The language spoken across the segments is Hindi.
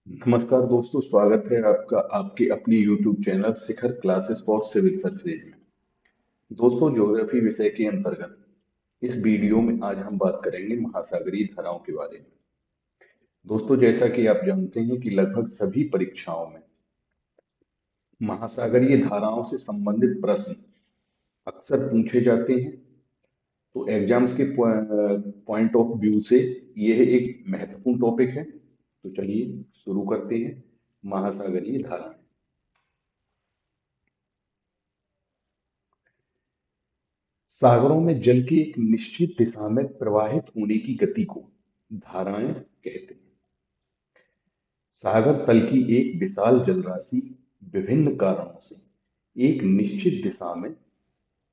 नमस्कार दोस्तों, स्वागत है आपका आपके अपनी YouTube channel Shikhar classes for civil services में। दोस्तों, ज्योग्राफी विषय के अंतर्गत इस वीडियो में आज हम बात करेंगे महासागरीय धाराओं के बारे में। दोस्तों, जैसा कि आप जानते हैं कि लगभग सभी परीक्षाओं में महासागरीय धाराओं से संबंधित प्रश्न अक्सर पूछे जाते हैं। तो एग्जाम्स के पॉइंट ऑफ व्यू से यह एक महत्वपूर्ण टॉपिक है। तो चलिए शुरू करते हैं। महासागरीय धाराएं। सागरों में जल की एक निश्चित दिशा में प्रवाहित होने की गति को धाराएं कहते हैं। सागर तल की एक विशाल जलराशि विभिन्न कारणों से एक निश्चित दिशा में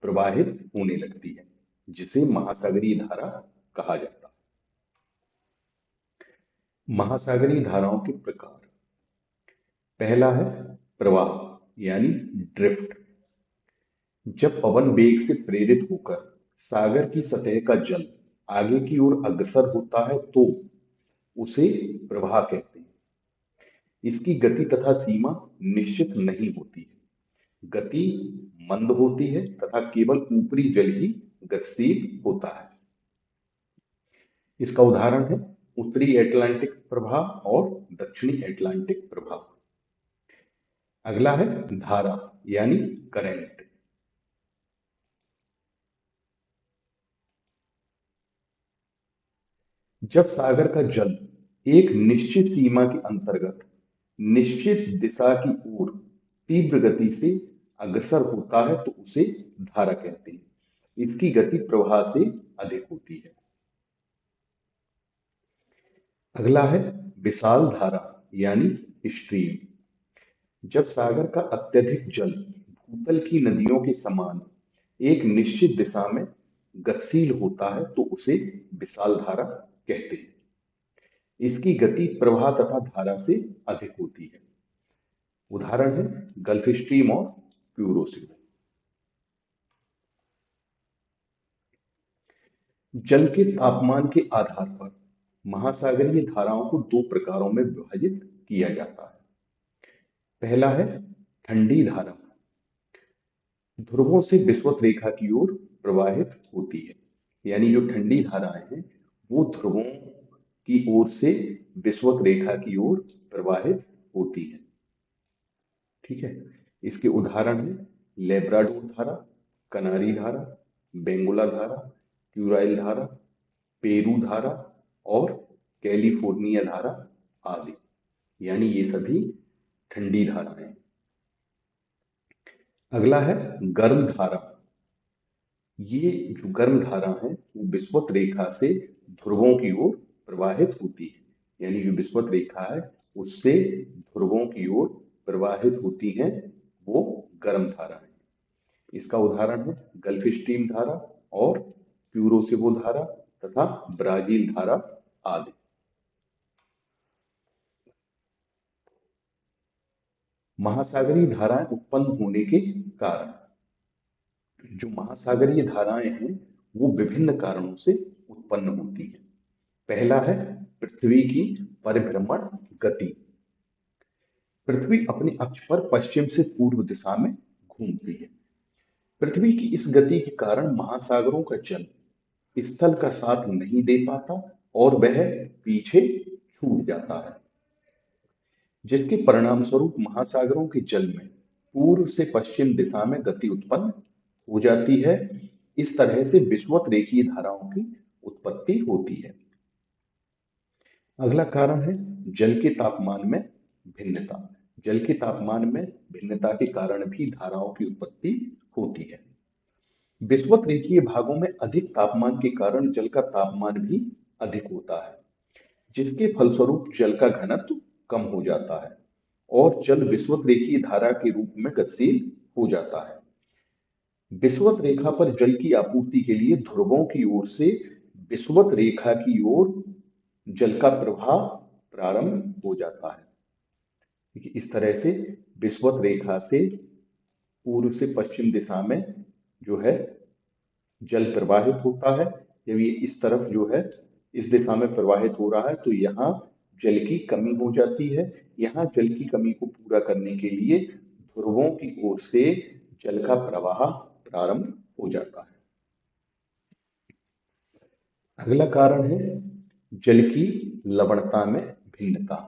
प्रवाहित होने लगती है, जिसे महासागरीय धारा कहा जाता है। महासागरीय धाराओं के प्रकार। पहला है प्रवाह यानी ड्रिफ्ट। जब पवन वेग से प्रेरित होकर सागर की सतह का जल आगे की ओर अग्रसर होता है तो उसे प्रवाह कहते हैं। इसकी गति तथा सीमा निश्चित नहीं होती है। गति मंद होती है तथा केवल ऊपरी जल ही गतिशील होता है। इसका उदाहरण है उत्तरी अटलांटिक प्रवाह और दक्षिणी अटलांटिक प्रवाह। अगला है धारा यानी करंट। जब सागर का जल एक निश्चित सीमा के अंतर्गत निश्चित दिशा की ओर तीव्र गति से अग्रसर होता है तो उसे धारा कहते हैं। इसकी गति प्रवाह से अधिक होती है। अगला है विशाल धारा यानी स्ट्रीम। जब सागर का अत्यधिक जल भूतल की नदियों के समान एक निश्चित दिशा में गतिशील होता है तो उसे विशाल धारा कहते हैं। इसकी गति प्रवाह तथा धारा से अधिक होती है। उदाहरण है गल्फ स्ट्रीम और प्यूरोसिव। जल के तापमान के आधार पर महासागरीय धाराओं को दो प्रकारों में विभाजित किया जाता है। पहला है ठंडी धारा। ध्रुवों से विषुवत रेखा की ओर प्रवाहित होती है। यानी जो ठंडी धाराएं हैं वो ध्रुवों की ओर से विषुवत रेखा की ओर प्रवाहित होती है। ठीक है। इसके उदाहरण हैं लेब्राडोर धारा, कनारी धारा, बेंगोला धारा, क्यूराइल धारा, पेरू धारा और कैलिफोर्निया धारा आदि। यानी ये सभी ठंडी धाराएं। अगला है गर्म धारा। ये जो गर्म धारा है वो विषुवत रेखा से ध्रुवों की ओर प्रवाहित होती है। यानी जो विषुवत रेखा है उससे ध्रुवों की ओर प्रवाहित होती हैं, वो गर्म धारा है। इसका उदाहरण है गल्फ स्ट्रीम धारा और प्यूरोसिबो धारा तथा ब्राजील धारा आदि। महासागरीय धाराएं उत्पन्न होने के कारण। जो महासागरीय धाराएं हैं वो विभिन्न कारणों से उत्पन्न होती है। पहला है पृथ्वी की परिभ्रमण गति। पृथ्वी अपने अक्ष पर पश्चिम से पूर्व दिशा में घूमती है। पृथ्वी की इस गति के कारण महासागरों का जल स्थल का साथ नहीं दे पाता और वह पीछे छूट जाता है, जिसके परिणाम स्वरूप महासागरों के जल में पूर्व से पश्चिम दिशा में गति उत्पन्न हो जाती है। इस तरह से विषुवत रेखीय धाराओं की उत्पत्ति होती है। अगला कारण है जल के तापमान में भिन्नता। जल के तापमान में भिन्नता के कारण भी धाराओं की उत्पत्ति होती है। विषुवत रेखीय भागों में अधिक तापमान के कारण जल का तापमान भी अधिक होता है, जिसके फलस्वरूप जल का घनत्व कम हो जाता है और जल विषुवत रेखीय धारा के रूप में गतिशील हो जाता है। विषुवत रेखा पर जल की आपूर्ति के लिए ध्रुवों की ओर से विषुवत रेखा की ओर जल का प्रवाह प्रारंभ हो जाता है। इस तरह से विषुवत रेखा से पूर्व से पश्चिम दिशा में जो है जल प्रवाहित होता है। जब ये इस तरफ जो है इस दिशा में प्रवाहित हो रहा है तो यहाँ जल की कमी हो जाती है। यहाँ जल की कमी को पूरा करने के लिए ध्रुवों की ओर से जल का प्रवाह प्रारंभ हो जाता है। अगला कारण है जल की लवणता में भिन्नता।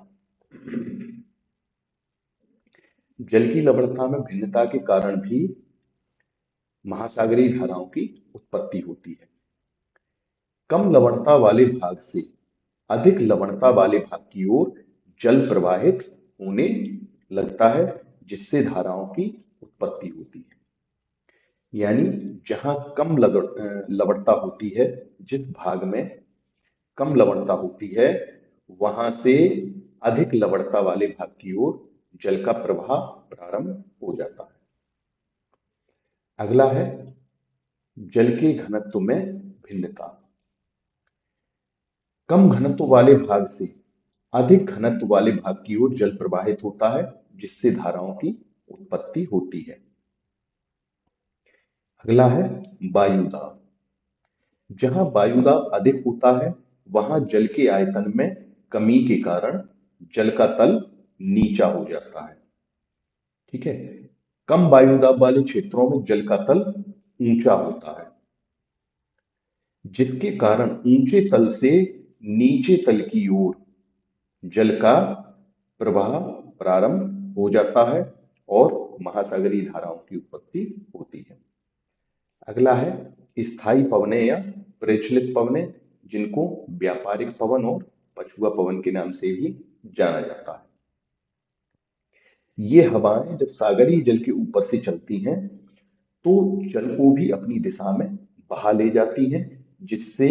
जल की लवणता में भिन्नता के कारण भी महासागरीय धाराओं की उत्पत्ति होती है। कम लवणता वाले भाग से अधिक लवणता वाले भाग की ओर जल प्रवाहित होने लगता है, जिससे धाराओं की उत्पत्ति होती है। यानी जहां कम लवणता होती है, जिस भाग में कम लवणता होती है, वहां से अधिक लवणता वाले भाग की ओर जल का प्रवाह प्रारंभ हो जाता है। अगला है जल के घनत्व में भिन्नता। कम घनत्व वाले भाग से अधिक घनत्व वाले भाग की ओर जल प्रवाहित होता है, जिससे धाराओं की उत्पत्ति होती है। अगला है वायुदाब। जहां वायुदाब अधिक होता है, वहां जल के आयतन में कमी के कारण जल का तल नीचा हो जाता है। ठीक है। कम वायुदाब वाले क्षेत्रों में जल का तल ऊंचा होता है, जिसके कारण ऊंचे तल से नीचे तल की ओर जल का प्रवाह प्रारंभ हो जाता है और महासागरीय धाराओं की उत्पत्ति होती है। अगला है स्थायी पवनें या प्रचलित पवनें, जिनको व्यापारिक पवन और पछुआ पवन के नाम से भी जाना जाता है। ये हवाएं जब सागरीय जल के ऊपर से चलती हैं, तो जल को भी अपनी दिशा में बहा ले जाती हैं, जिससे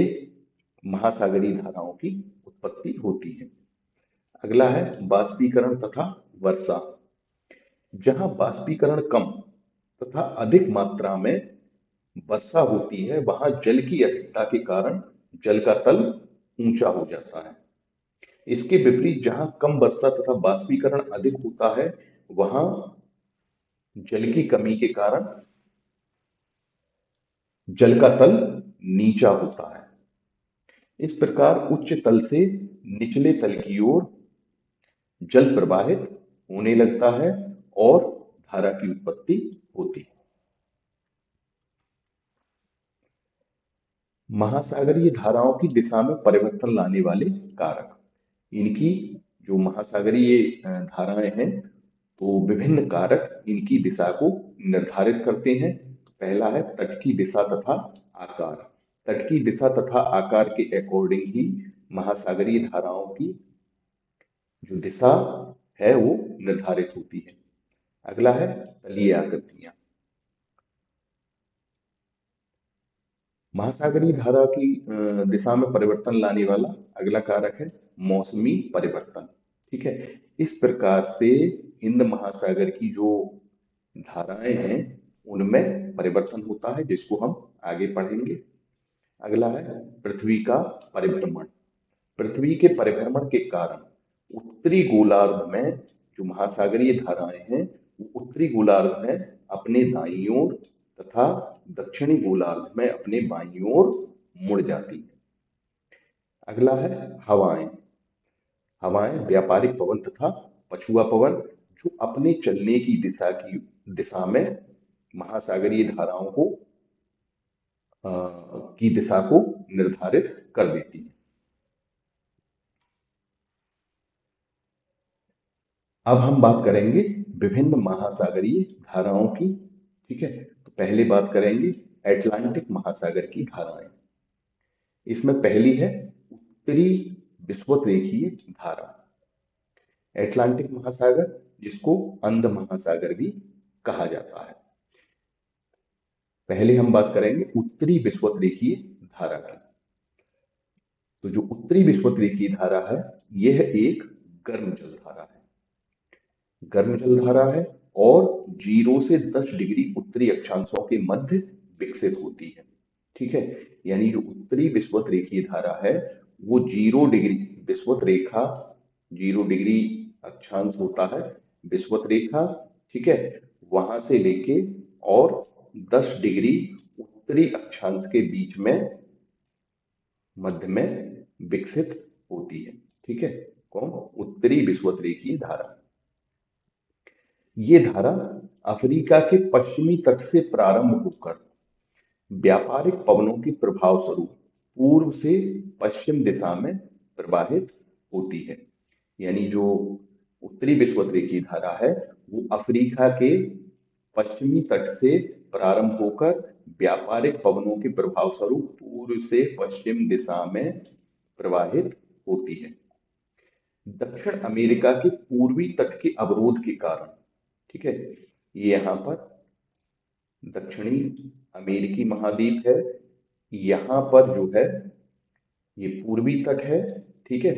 महासागरीय धाराओं की उत्पत्ति होती है। अगला है बाष्पीकरण तथा वर्षा। जहां बाष्पीकरण कम तथा अधिक मात्रा में वर्षा होती है, वहां जल की अधिकता के कारण जल का तल ऊंचा हो जाता है। इसके विपरीत जहां कम वर्षा तथा बाष्पीकरण अधिक होता है, वहां जल की कमी के कारण जल का तल नीचा होता है। इस प्रकार उच्च तल से निचले तल की ओर जल प्रवाहित होने लगता है और धारा की उत्पत्ति होती है। महासागरीय धाराओं की दिशा में परिवर्तन लाने वाले कारक। इनकी जो महासागरीय धाराएं हैं, तो विभिन्न कारक इनकी दिशा को निर्धारित करते हैं। पहला है तट की दिशा तथा आकार। तट की दिशा तथा आकार के अकॉर्डिंग ही महासागरीय धाराओं की जो दिशा है वो निर्धारित होती है। अगला है तलीय आकृतियां। महासागरीय धारा की दिशा में परिवर्तन लाने वाला अगला कारक है मौसमी परिवर्तन। ठीक है। इस प्रकार से हिंद महासागर की जो धाराएं हैं, उनमें परिवर्तन होता है, जिसको हम आगे पढ़ेंगे। अगला है पृथ्वी का परिभ्रमण। पृथ्वी के परिभ्रमण के कारण उत्तरी गोलार्ध में जो महासागरीय धाराएं हैं, वो उत्तरी गोलार्ध में अपने दाईं ओर तथा दक्षिणी गोलार्ध में अपने बाईं ओर मुड़ जाती है। अगला है हवाएं। हवाएं व्यापारिक पवन तथा पछुआ पवन, जो अपने चलने की दिशा में महासागरीय धाराओं को की दिशा को निर्धारित कर देती है। अब हम बात करेंगे विभिन्न महासागरीय धाराओं की। ठीक है। तो पहले बात करेंगे अटलांटिक महासागर की धाराएं। इसमें पहली है उत्तरी विषुवत-रेखीय धारा। अटलांटिक महासागर, जिसको अंध महासागर भी कहा जाता है। पहले हम बात करेंगे उत्तरी विषुवत-रेखीय धारा की। तो जो उत्तरी विषुवत-रेखीय धारा है, यह एक गर्म जल धारा है। गर्म जल धारा है और 0 से 10 डिग्री उत्तरी अक्षांशों के मध्य विकसित होती है। ठीक है। यानी जो उत्तरी विषुवत रेखीय धारा है, वो 0 डिग्री विषुवत रेखा, 0 डिग्री अक्षांश होता है विषुवत रेखा। ठीक है। वहां से लेके और 10 डिग्री उत्तरी अक्षांश के बीच में मध्य में विकसित होती है। ठीक है। कौन? उत्तरी विषुवत-रेखीय धारा। ये धारा अफ्रीका के पश्चिमी तट से प्रारंभ होकर व्यापारिक पवनों के प्रभाव स्वरूप पूर्व से पश्चिम दिशा में प्रवाहित होती है। यानी जो उत्तरी विषुवत-रेखीय धारा है वो अफ्रीका के पश्चिमी तट से प्रारंभ होकर व्यापारिक पवनों के प्रभाव स्वरूप पूर्व से पश्चिम दिशा में प्रवाहित होती है। दक्षिण अमेरिका के पूर्वी तट के अवरोध के कारण, ठीक है, ये यहाँ पर दक्षिणी अमेरिकी महाद्वीप है, यहाँ पर जो है ये पूर्वी तट है, ठीक है,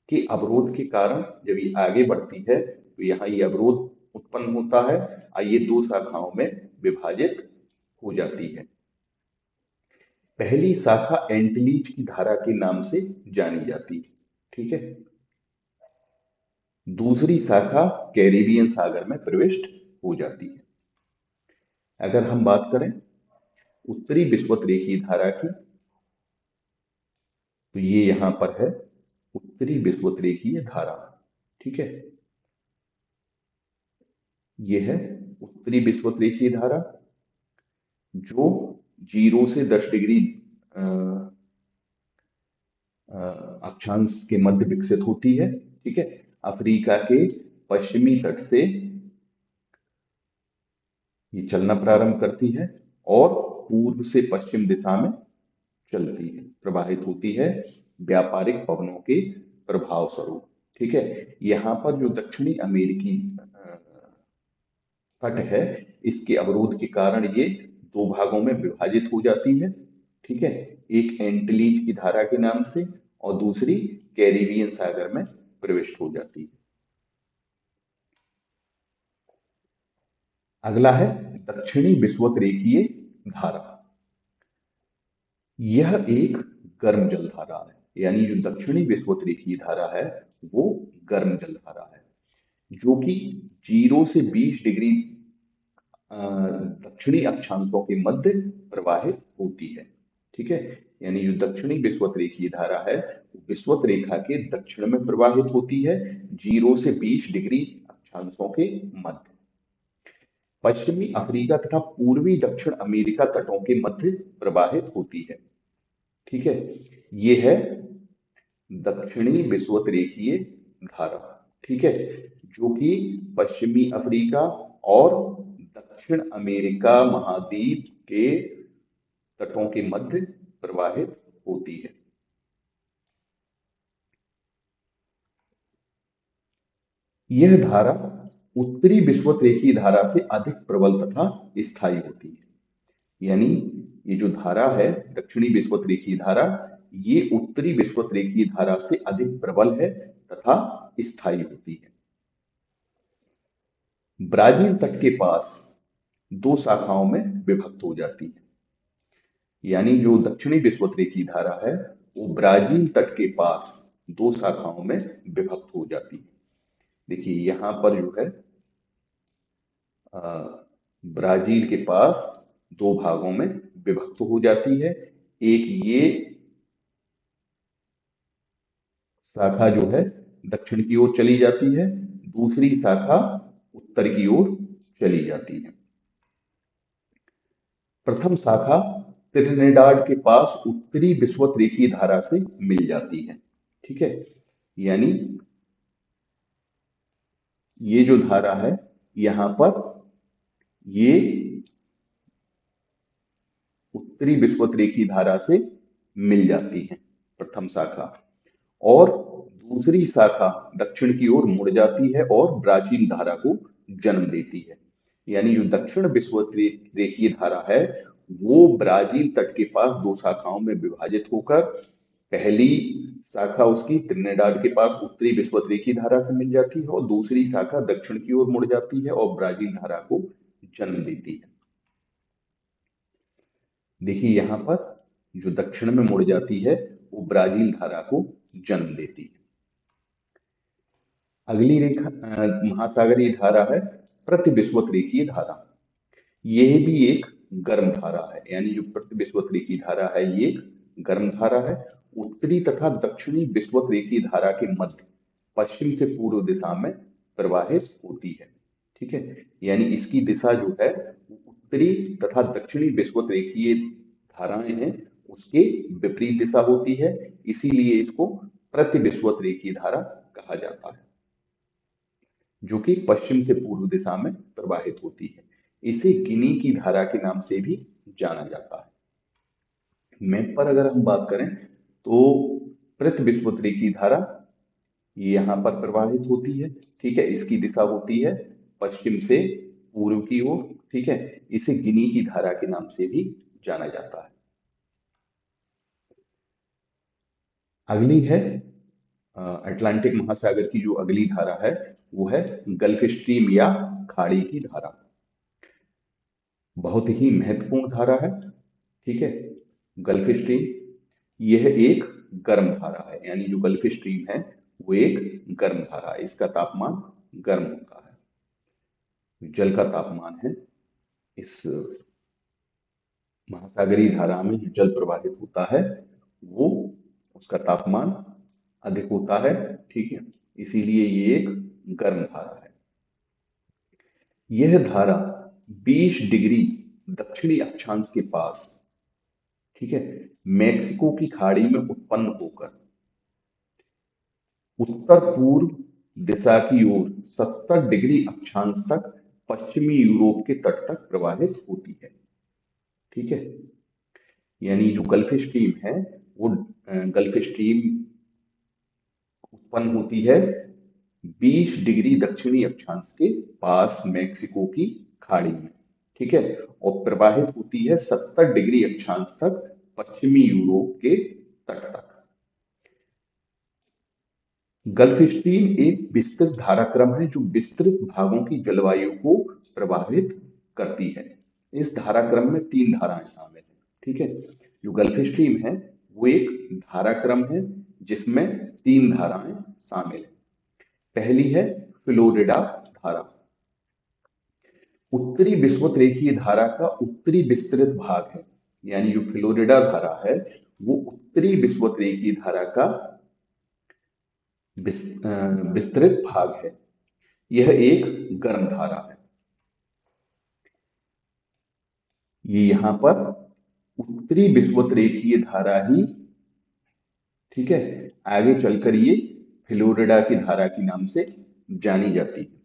कि अवरोध के कारण जब ये आगे बढ़ती है तो यहाँ ये अवरोध उत्पन्न होता है और ये दो शाखाओं में विभाजित हो जाती है। पहली शाखा एंटलीज की धारा के नाम से जानी जाती है, ठीक है। दूसरी शाखा कैरिबियन सागर में प्रविष्ट हो जाती है। अगर हम बात करें उत्तरी विषुवत-रेखीय धारा की तो ये यहां पर है उत्तरी विषुवत-रेखीय धारा, ठीक है। ये है उत्तरी विषुवत-रेखीय धारा जो 0 से 10 डिग्री अक्षांश के मध्य विकसित होती है, ठीक है। अफ्रीका के पश्चिमी तट से ये चलना प्रारंभ करती है और पूर्व से पश्चिम दिशा में चलती है, प्रवाहित होती है व्यापारिक पवनों के प्रभाव स्वरूप, ठीक है। यहाँ पर जो दक्षिणी अमेरिकी तट है इसके अवरोध के कारण ये दो भागों में विभाजित हो जाती है, ठीक है। एक एंटलीज की धारा के नाम से और दूसरी कैरिबियन सागर में प्रविष्ट हो जाती है। अगला है दक्षिणी विषुवत-रेखीय धारा। यह एक गर्म जल धारा है, यानी जो दक्षिणी विषुवत-रेखीय धारा है वो गर्म जल धारा है जो कि 0 से 20 डिग्री दक्षिणी अक्षांशों के मध्य प्रवाहित होती है, ठीक है। यानी जो दक्षिणी विषुवत-रेखीय धारा है विषुवत रेखा के दक्षिण में प्रवाहित होती है 0 से 20 डिग्री अक्षांशों के मध्य। पश्चिमी अफ्रीका तथा पूर्वी दक्षिण अमेरिका तटों के मध्य प्रवाहित होती है, ठीक है। ये है दक्षिणी विषुवत-रेखीय धारा, ठीक है, जो कि पश्चिमी अफ्रीका और दक्षिण अमेरिका महाद्वीप के तटों के मध्य प्रवाहित होती है। यह धारा उत्तरी विषुवत-रेखीय धारा से अधिक प्रबल तथा स्थायी होती है। यानी ये जो धारा है दक्षिणी विषुवत-रेखीय धारा ये उत्तरी विषुवत-रेखीय धारा से अधिक प्रबल है तथा स्थायी होती है। ब्राजील तट के पास दो शाखाओं में विभक्त हो जाती है। यानी जो दक्षिणी विषुवत-रेखीय धारा है वो ब्राजील तट के पास दो शाखाओं में विभक्त हो जाती है। देखिए यहां पर जो है ब्राजील के पास दो भागों में विभक्त हो जाती है। एक ये शाखा जो है दक्षिण की ओर चली जाती है, दूसरी शाखा उत्तर की ओर चली जाती है। प्रथम शाखा त्रिनिदाद के पास उत्तरी विषुवत-रेखीय धारा से मिल जाती है, ठीक है। यानी ये जो धारा है यहां पर ये उत्तरी विषुवत-रेखीय धारा से मिल जाती है प्रथम शाखा, और दूसरी शाखा दक्षिण की ओर मुड़ जाती है और ब्राजील धारा को जन्म देती है। यानी जो दक्षिण विषुवत-रेखीय धारा है वो ब्राजील तट के पास दो शाखाओं में विभाजित होकर पहली शाखा उसकी त्रिनिदाद के पास उत्तरी विषुवत-रेखीय धारा से मिल जाती है और दूसरी शाखा दक्षिण की ओर मुड़ जाती है और ब्राजील धारा को जन्म देती है। देखिए यहां पर जो दक्षिण में मुड़ जाती है वो ब्राजील धारा को जन्म देती है। अगली रेखा महासागरीय धारा है प्रतिविषुवत-रेखीय धारा। यह भी एक गर्म धारा है, यानी जो प्रतिविषुवत-रेखीय धारा है ये एक गर्म धारा है। उत्तरी तथा दक्षिणी विषुवत-रेखीय धारा के मध्य पश्चिम से पूर्व दिशा में प्रवाहित होती है। ठीक है, यानी इसकी दिशा जो है वो उत्तरी तथा दक्षिणी विषुवत रेखीय धाराएं हैं उसके विपरीत दिशा होती है, इसीलिए इसको प्रतिविषुवत रेखीय धारा कहा जाता है, जो कि पश्चिम से पूर्व दिशा में प्रवाहित होती है। इसे गिनी की धारा के नाम से भी जाना जाता है। मैप पर अगर हम बात करें तो प्रतिविषुवत रेखीय धारा ये यहाँ पर प्रवाहित होती है। ठीक है, इसकी दिशा होती है पश्चिम से पूर्व की ओर। ठीक है, इसे गिनी की धारा के नाम से भी जाना जाता है। अगली है अटलांटिक महासागर की जो अगली धारा है वो है गल्फ स्ट्रीम या खाड़ी की धारा। बहुत ही महत्वपूर्ण धारा है। ठीक है, गल्फ स्ट्रीम यह एक गर्म धारा है, यानी जो गल्फ स्ट्रीम है वो एक गर्म धारा है, इसका तापमान गर्म होता है। जल का तापमान है इस महासागरीय धारा में जो जल प्रवाहित होता है वो उसका तापमान अधिक होता है। ठीक है, इसीलिए ये एक गर्म धारा है। यह धारा 20 डिग्री दक्षिणी अक्षांश के पास, ठीक है, मेक्सिको की खाड़ी में उत्पन्न होकर उत्तर पूर्व दिशा की ओर 70 डिग्री अक्षांश तक पश्चिमी यूरोप के तट तक प्रवाहित होती है। ठीक है, यानी जो गल्फ स्ट्रीम है वो गल्फ स्ट्रीम उत्पन्न होती है 20 डिग्री दक्षिणी अक्षांश के पास मेक्सिको की खाड़ी में। ठीक है, और प्रवाहित होती है 70 डिग्री अक्षांश तक पश्चिमी यूरोप के तट तक। गल्फ स्ट्रीम एक विस्तृत धाराक्रम है जो विस्तृत भागों की जलवायु को प्रभावित करती है। इस धाराक्रम में 3 धाराएं शामिल हैं। ठीक है, जो गल्फ स्ट्रीम है वो एक धाराक्रम है जिसमें 3 धाराएं शामिल हैं। पहली है फ्लोरिडा धारा। उत्तरी विषुवत रेखीय धारा का उत्तरी विस्तृत भाग है, यानी जो फ्लोरिडा धारा है वो उत्तरी विषुवत रेखीय धारा का विस्तृत भाग है। यह एक गर्म धारा है। ये यहां पर उत्तरी विषुवत रेखीय धारा ही, ठीक है, आगे चलकर ये फ्लोरिडा की धारा के नाम से जानी जाती है।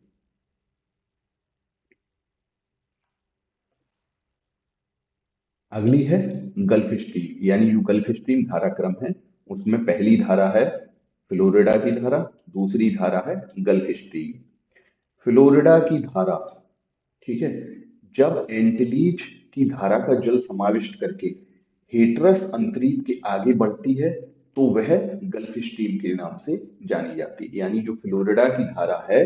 अगली है गल्फ स्ट्रीम, यानी जो गल्फ स्ट्रीम धाराक्रम है उसमें पहली धारा है फ्लोरिडा की धारा, दूसरी धारा है गल्फ स्ट्रीम। फ्लोरिडा की धारा, ठीक है, जब एंटिलीज की धारा का जल समाविष्ट करके हेटरस अंतरीप के आगे बढ़ती है तो वह गल्फ स्ट्रीम के नाम से जानी जाती है। यानी जो फ्लोरिडा की धारा है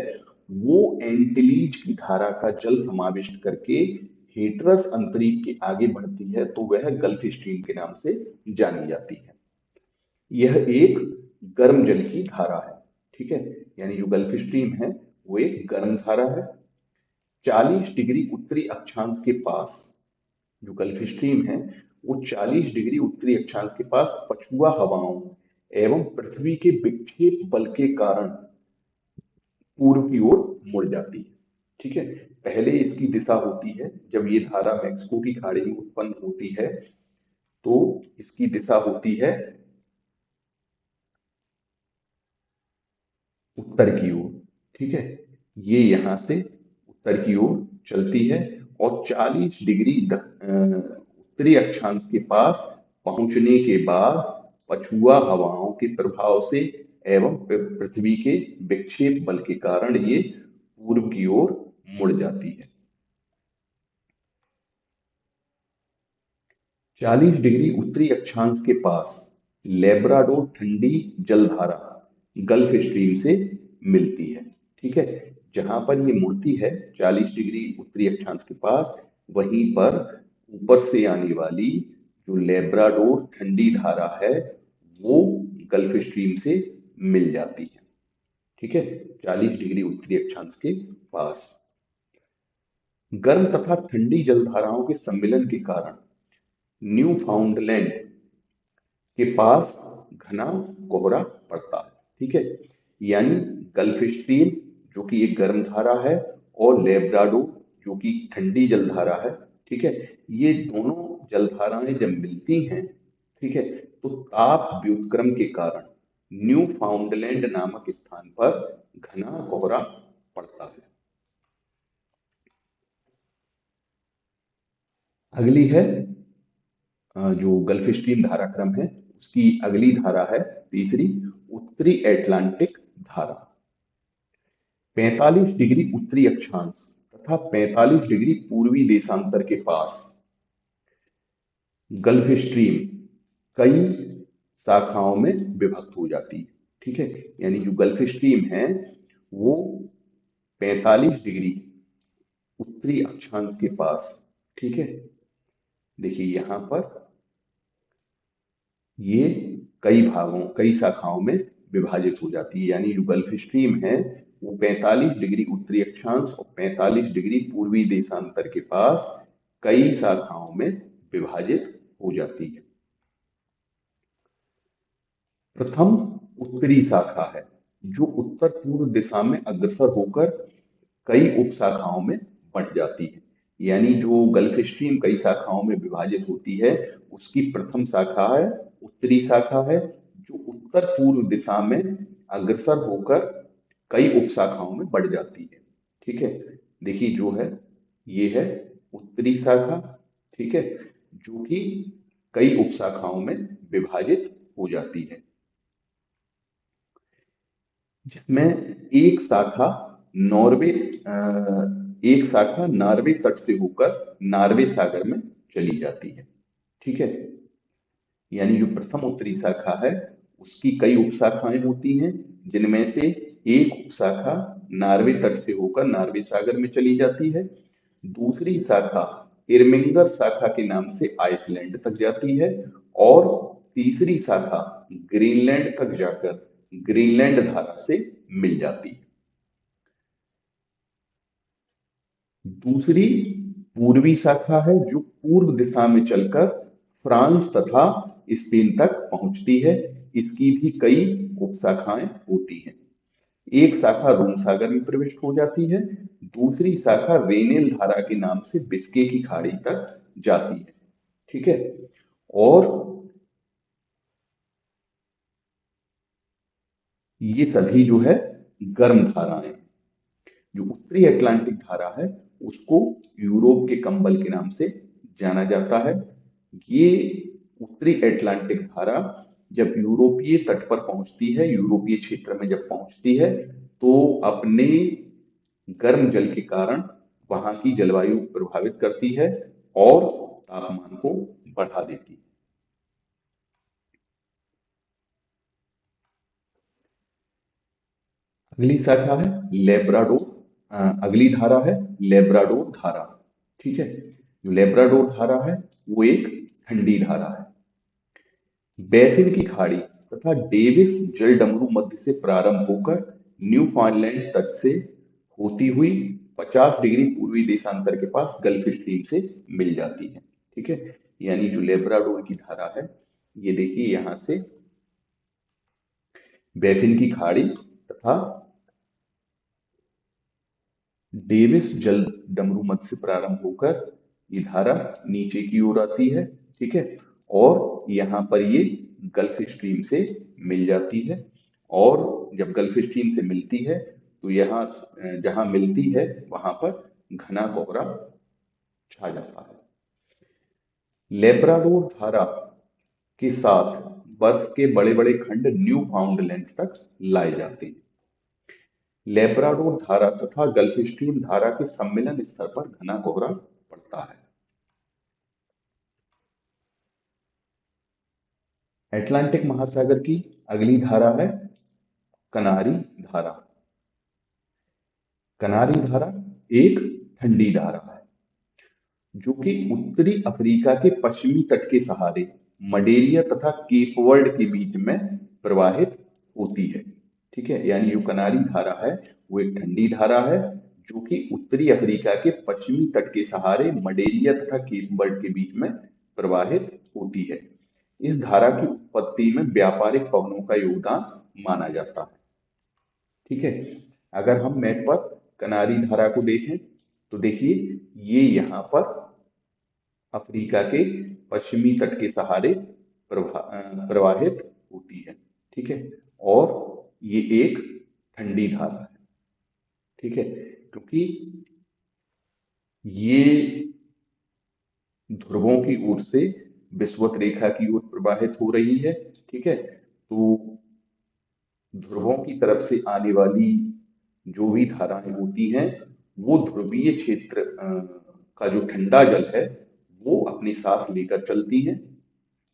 वो एंटिलीज की धारा का जल समाविष्ट करके हेटरस अंतरीप के आगे बढ़ती है तो वह गल्फ स्ट्रीम के नाम से जानी जाती है। यह एक गर्म जल की धारा है। ठीक है, यानी जो गल्फ स्ट्रीम है वो एक गर्म धारा है। 40 डिग्री उत्तरी अक्षांश के पास जो गल्फ स्ट्रीम है वो 40 डिग्री उत्तरी अक्षांश के पास पछुआ हवाओं एवं पृथ्वी के विक्षेप बल के कारण पूर्व की ओर मुड़ जाती है। ठीक है, पहले इसकी दिशा होती है, जब ये धारा मैक्सिको की खाड़ी में उत्पन्न होती है तो इसकी दिशा होती है उत्तर की ओर। ठीक है, ये यहां से उत्तर की ओर चलती है और 40 डिग्री उत्तरी अक्षांश के पास पहुंचने के बाद पछुआ हवाओं के प्रभाव से एवं पृथ्वी के विक्षेप बल के कारण ये पूर्व की ओर मुड़ जाती है। 40 डिग्री उत्तरी अक्षांश के पास लेब्राडोर ठंडी जलधारा गल्फ स्ट्रीम से मिलती है। ठीक है, जहां पर ये मुड़ती है 40 डिग्री उत्तरी अक्षांश के पास, वहीं पर ऊपर से आने वाली जो लेब्राडोर ठंडी धारा है वो गल्फ स्ट्रीम से मिल जाती है। ठीक है, 40 डिग्री उत्तरी अक्षांश के पास गर्म तथा ठंडी जलधाराओं के सम्मिलन के कारण न्यू फाउंडलैंड के पास घना कोहरा पड़ता है। ठीक है, यानी गल्फ स्ट्रीम जो कि एक गर्म धारा है और लेब्राडोर जो कि ठंडी जलधारा है, ठीक है, ये दोनों जलधाराएं जब मिलती हैं, ठीक है, तो ताप व्युत्क्रम के कारण न्यू फाउंडलैंड नामक स्थान पर घना कोहरा पड़ता है। अगली है जो गल्फ स्ट्रीम धाराक्रम है उसकी अगली धारा है तीसरी, उत्तरी एटलांटिक धारा। 45 डिग्री उत्तरी अक्षांश तथा 45 डिग्री पूर्वी देशांतर के पास गल्फ स्ट्रीम कई शाखाओं में विभक्त हो जाती है, ठीक है, यानी जो गल्फ स्ट्रीम है वो 45 डिग्री उत्तरी अक्षांश के पास, ठीक है, देखिए यहां पर ये कई शाखाओं में विभाजित हो जाती है, यानी जो गल्फ स्ट्रीम है वो 45 डिग्री उत्तरी अक्षांश और 45 डिग्री पूर्वी देशांतर के पास कई शाखाओं में विभाजित हो जाती है। प्रथम उत्तरी शाखा है जो उत्तर पूर्व दिशा में अग्रसर होकर कई उपशाखाओं में बंट जाती है, यानी जो गल्फ स्ट्रीम कई शाखाओं में विभाजित होती है उसकी प्रथम शाखा है उत्तरी शाखा है जो उत्तर पूर्व दिशा में अग्रसर होकर कई उपशाखाओं में बढ़ जाती है, ठीक है, देखिए जो है ये है उत्तरी शाखा, ठीक है, जो कि कई उपशाखाओं में विभाजित हो जाती है, जिसमें नॉर्वे एक शाखा नॉर्वे तट से होकर नॉर्वे सागर में चली जाती है, ठीक है, यानी जो प्रथम उत्तरी शाखा है उसकी कई उपशाखाएं होती हैं जिनमें से एक उपशाखा नॉर्वे तट से होकर नॉर्वे सागर में चली जाती है, दूसरी शाखा इरमिंगर शाखा के नाम से आइसलैंड तक जाती है और तीसरी शाखा ग्रीनलैंड तक जाकर ग्रीनलैंड धारा से मिल जाती है। दूसरी पूर्वी शाखा है जो पूर्व दिशा में चलकर फ्रांस तथा स्पेन तक पहुंचती है, इसकी भी कई उपशाखाएं होती हैं। एक शाखा रोम सागर में प्रविष्ट हो जाती है, दूसरी शाखा वेनेल धारा के नाम से बिस्के की खाड़ी तक जाती है, ठीक है, और ये सभी जो है गर्म धाराएं। जो उत्तरी अटलांटिक धारा है उसको यूरोप के कंबल के नाम से जाना जाता है। ये उत्तरी अटलांटिक धारा जब यूरोपीय तट पर पहुंचती है, यूरोपीय क्षेत्र में जब पहुंचती है तो अपने गर्म जल के कारण वहां की जलवायु प्रभावित करती है और तापमान को बढ़ा देती है। अगली शाखा है लेब्राडोर, अगली धारा है लेब्राडोर धारा, ठीक है, जो लेब्राडोर धारा है वो एक ठंडी धारा है। बैफिन की खाड़ी तथा डेविस जल डमरू मध्य से प्रारंभ होकर न्यूफाउंडलैंड तट से होती हुई 50 डिग्री पूर्वी देशांतर के पास गल्फ स्ट्रीम से मिल जाती है, ठीक है, यानी जो लेब्राडोर की धारा है ये देखिए यहां से बैफिन की खाड़ी तथा डेविस जल डमरू मध्य से प्रारंभ होकर ये धारा नीचे की ओर आती है, ठीक है, और यहाँ पर ये गल्फ स्ट्रीम से मिल जाती है और जब गल्फ स्ट्रीम से मिलती है तो यहाँ जहां मिलती है वहां पर घना कोहरा छा जाता है। लेब्राडोर धारा के साथ बर्फ के बड़े बड़े खंड न्यू फाउंडलैंड तक लाए जाते हैं। लेब्राडोर धारा तथा गल्फ स्ट्रीम धारा के सम्मिलन स्थल पर घना कोहरा पड़ता है। अटलांटिक महासागर की अगली धारा है कनारी धारा। कनारी धारा एक ठंडी धारा है जो कि उत्तरी अफ्रीका के पश्चिमी तट के सहारे मडेरिया तथा केप वर्ड के बीच में प्रवाहित होती है, ठीक है, यानी जो कनारी धारा है वो एक ठंडी धारा है जो कि उत्तरी अफ्रीका के पश्चिमी तट के सहारे मडेरिया तथा केप वर्ड के बीच में प्रवाहित होती है। इस धारा की उत्पत्ति में व्यापारिक पवनों का योगदान माना जाता है। ठीक है। अगर हम मैप पर कनारी धारा को देखें तो देखिए ये यहाँ पर अफ्रीका के पश्चिमी तट के सहारे प्रवाहित होती है। ठीक है। और ये एक ठंडी धारा है। ठीक है। क्योंकि ये ध्रुवों की ओर से विषुवत रेखा की ओर प्रवाहित हो रही है। ठीक है। तो ध्रुवों की तरफ से आने वाली जो भी धाराएं होती हैं वो ध्रुवीय क्षेत्र का जो ठंडा जल है वो अपने साथ लेकर चलती हैं।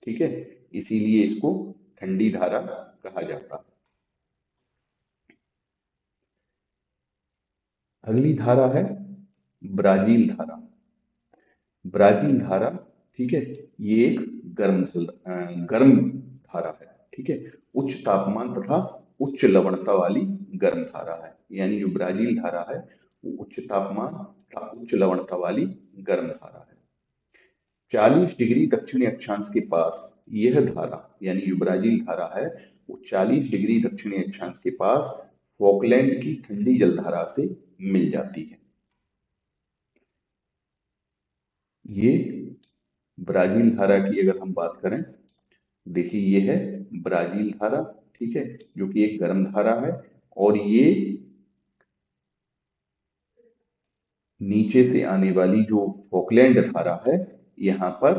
ठीक है। इसीलिए इसको ठंडी धारा कहा जाता है। अगली धारा है ब्राजील धारा। ब्राजील धारा, ठीक है, ये एक गर्म धारा है। ठीक है। उच्च तापमान तथा उच्च लवणता वाली गर्म धारा है। यानी जो ब्राजील धारा है वो उच्च तापमान तथा उच्च लवणता वाली गर्म धारा है। 40 डिग्री दक्षिणी अक्षांश के पास यह धारा यानी जो ब्राजील धारा है वो 40 डिग्री दक्षिणी अक्षांश के पास फॉकलैंड की ठंडी जलधारा से मिल जाती है। ये ब्राजील धारा की अगर हम बात करें, देखिए ये है ब्राजील धारा। ठीक है। जो कि एक गर्म धारा है और ये नीचे से आने वाली जो फॉकलैंड धारा है यहाँ पर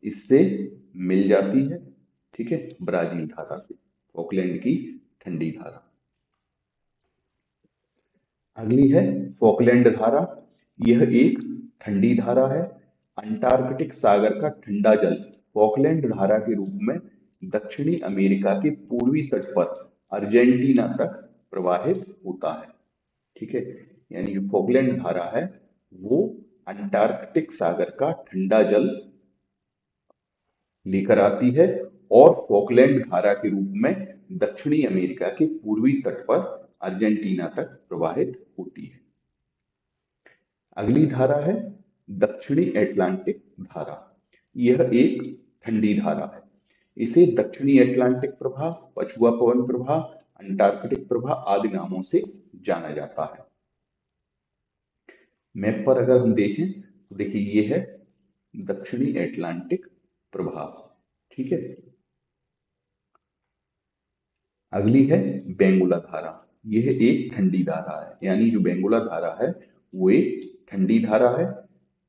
इससे मिल जाती है। ठीक है। ब्राजील धारा से फॉकलैंड की ठंडी धारा। अगली है फॉकलैंड धारा। यह एक ठंडी धारा है। अंटार्कटिक सागर का ठंडा जल फॉकलैंड धारा के रूप में दक्षिणी अमेरिका के पूर्वी तट पर अर्जेंटीना तक प्रवाहित होता है। ठीक है। यानी जो फॉकलैंड धारा है वो अंटार्कटिक सागर का ठंडा जल लेकर आती है और फॉकलैंड धारा के रूप में दक्षिणी अमेरिका के पूर्वी तट पर अर्जेंटीना तक प्रवाहित होती है। अगली धारा है दक्षिणी अटलांटिक धारा। यह एक ठंडी धारा है। इसे दक्षिणी अटलांटिक प्रवाह, पछुआ पवन प्रवाह, अंटार्कटिक प्रवाह आदि नामों से जाना जाता है। मैप पर अगर हम देखें तो देखिए ये है दक्षिणी अटलांटिक प्रवाह। ठीक है। अगली है बेंगुला धारा। यह एक ठंडी धारा है। यानी जो बेंगुला धारा है वो एक ठंडी धारा है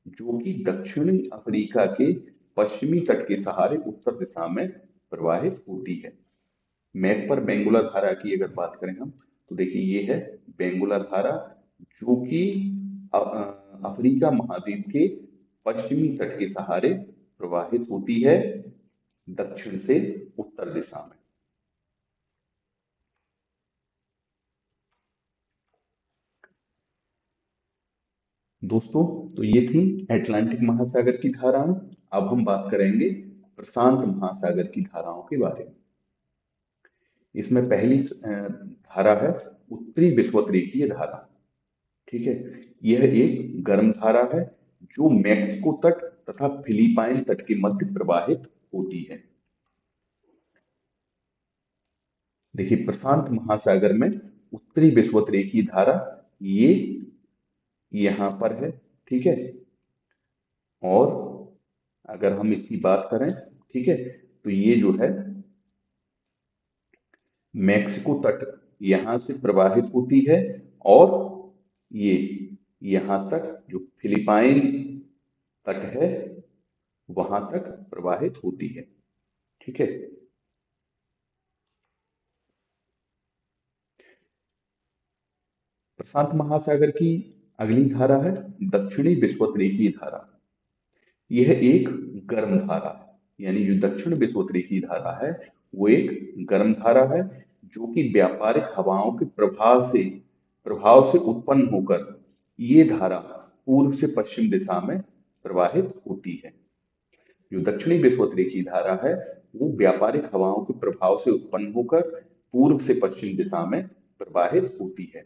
जो कि दक्षिणी अफ्रीका के पश्चिमी तट के सहारे उत्तर दिशा में प्रवाहित होती है। मैप पर बेंगुला धारा की अगर बात करें हम तो देखिए ये है बेंगुला धारा जो कि अफ्रीका महाद्वीप के पश्चिमी तट के सहारे प्रवाहित होती है दक्षिण से उत्तर दिशा में। दोस्तों तो ये थी अटलांटिक महासागर की धाराएं। अब हम बात करेंगे प्रशांत महासागर की धाराओं के बारे में। इसमें पहली धारा है उत्तरी विषुवत-रेखीय धारा। ठीक है। यह एक गर्म धारा है जो मैक्सिको तट तथा फिलीपाइन तट के मध्य प्रवाहित होती है। देखिए प्रशांत महासागर में उत्तरी विषुवत-रेखीय धारा ये यहाँ पर है। ठीक है। और अगर हम इसकी बात करें, ठीक है, तो ये जो है मैक्सिको तट यहां से प्रवाहित होती है और ये यहां तक जो फिलिपाइन तट है वहां तक प्रवाहित होती है। ठीक है। प्रशांत महासागर की अगली धारा है दक्षिणी विषुवत-रेखीय धारा। यह एक गर्म धारा है। यानी जो दक्षिण विषुवत-रेखीय धारा है वो एक गर्म धारा है जो कि व्यापारिक हवाओं के प्रभाव से उत्पन्न होकर ये धारा पूर्व से पश्चिम दिशा में प्रवाहित होती है। जो दक्षिणी विषुवत-रेखीय धारा है वो व्यापारिक हवाओं के प्रभाव से उत्पन्न होकर पूर्व से पश्चिम दिशा में प्रवाहित होती है।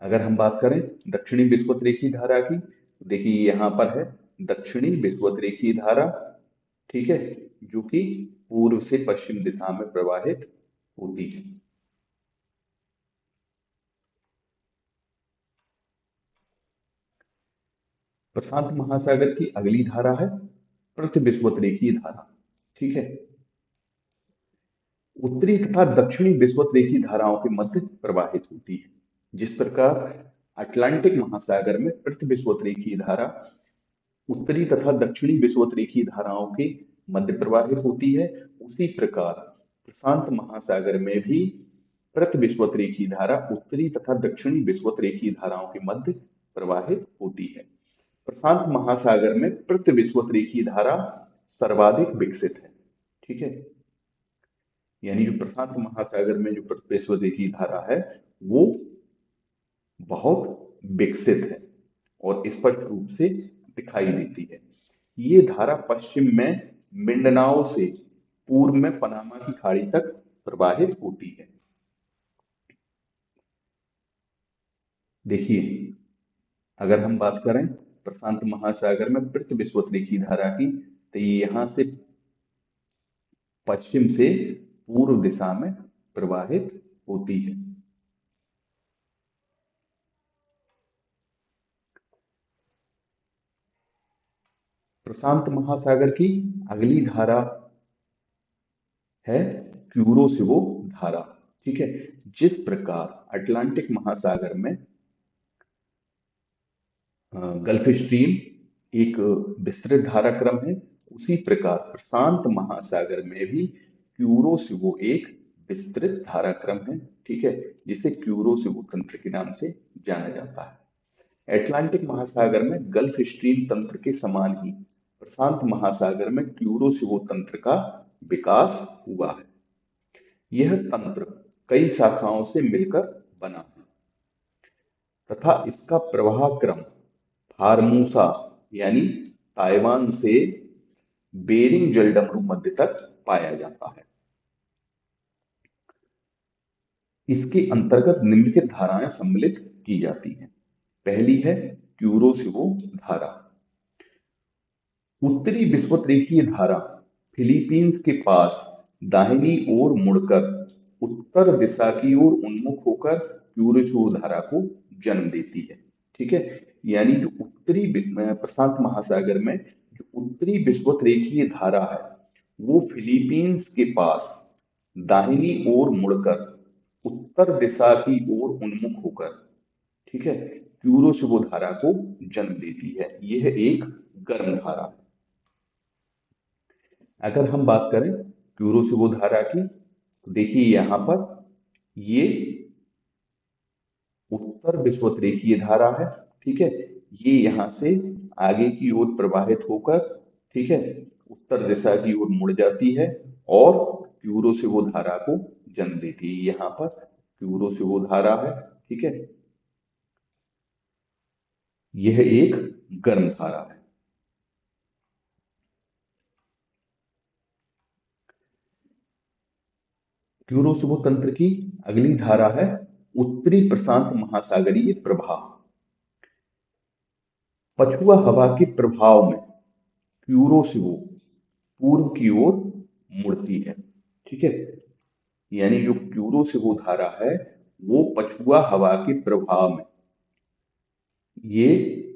अगर हम बात करें दक्षिणी विषुवत-रेखीय धारा की तो देखिए यहाँ पर है दक्षिणी विषुवत-रेखीय धारा। ठीक है। जो कि पूर्व से पश्चिम दिशा में प्रवाहित होती है। प्रशांत महासागर की अगली धारा है प्रतिविषुवत-रेखीय धारा। ठीक है। उत्तरी तथा दक्षिणी विषुवत-रेखीय धाराओं के मध्य प्रवाहित होती है। जिस प्रकार अटलांटिक महासागर में प्रतिविषुवत-रेखीय धारा उत्तरी तथा दक्षिणी विषुवत-रेखीय धाराओं के मध्य प्रवाहित होती है, उसी प्रकार प्रशांत महासागर में भी प्रतिविषुवत-रेखीय धारा उत्तरी तथा दक्षिणी विषुवत-रेखीय धाराओं के मध्य प्रवाहित होती है। प्रशांत महासागर में प्रतिविषुवत-रेखीय धारा सर्वाधिक विकसित है। ठीक है। यानी जो प्रशांत महासागर में जो प्रतिविषुवत-रेखीय धारा है वो बहुत विकसित है और स्पष्ट रूप से दिखाई देती है। ये धारा पश्चिम में मिंडनाओ से पूर्व में पनामा की खाड़ी तक प्रवाहित होती है। देखिए, अगर हम बात करें प्रशांत महासागर में प्रतिविषुवत-रेखीय धारा की, तो ये यहां से पश्चिम से पूर्व दिशा में प्रवाहित होती है। प्रशांत महासागर की अगली धारा है क्यूरोसिवो धारा। ठीक है। जिस प्रकार अटलांटिक महासागर में गल्फ स्ट्रीम एक विस्तृत धारा क्रम है, उसी प्रकार प्रशांत महासागर में भी क्यूरोसिवो एक विस्तृत धारा क्रम है। ठीक है। जिसे क्यूरोसिवो तंत्र के नाम से जाना जाता है। अटलांटिक महासागर में गल्फ स्ट्रीम तंत्र के समान ही प्रशांत महासागर में क्यूरोसिवो तंत्र का विकास हुआ है। यह तंत्र कई शाखाओं से मिलकर बना है तथा इसका प्रवाह क्रम फार्मूसा यानी ताइवान से बेरिंग जलडमरू मध्य तक पाया जाता है। इसके अंतर्गत निम्नलिखित धाराएं सम्मिलित की जाती हैं। पहली है क्यूरोसिवो धारा। उत्तरी विषुवत-रेखीय धारा फिलीपींस के पास दाहिनी ओर मुड़कर उत्तर दिशा की ओर उन्मुख होकर क्यूरोसिवो धारा को जन्म देती है। ठीक है। यानी जो उत्तरी प्रशांत महासागर में जो उत्तरी विषुवत-रेखीय धारा है वो फिलीपींस के पास दाहिनी ओर मुड़कर उत्तर दिशा की ओर उन्मुख होकर, ठीक है, क्यूरोसिवो धारा को जन्म देती है। यह एक गर्म धारा है। अगर हम बात करें क्यूरोसिवो धारा की, तो देखिए यहां पर ये उत्तर विषुवत-रेखीय धारा है। ठीक है। ये यहां से आगे की ओर प्रवाहित होकर, ठीक है, उत्तर दिशा की ओर मुड़ जाती है और क्यूरोसिवो धारा को जन्म देती है। यहाँ पर क्यूरोसिवो धारा है। ठीक है। यह एक गर्म धारा है। क्यूरोसिवो तंत्र की अगली धारा है उत्तरी प्रशांत महासागरीय प्रवाह। पछुआ हवा के प्रभाव में क्यूरोसिवो पूर्व की ओर मुड़ती है। ठीक है। यानी जो क्यूरोसिवो धारा है वो पछुआ हवा के प्रभाव में, ये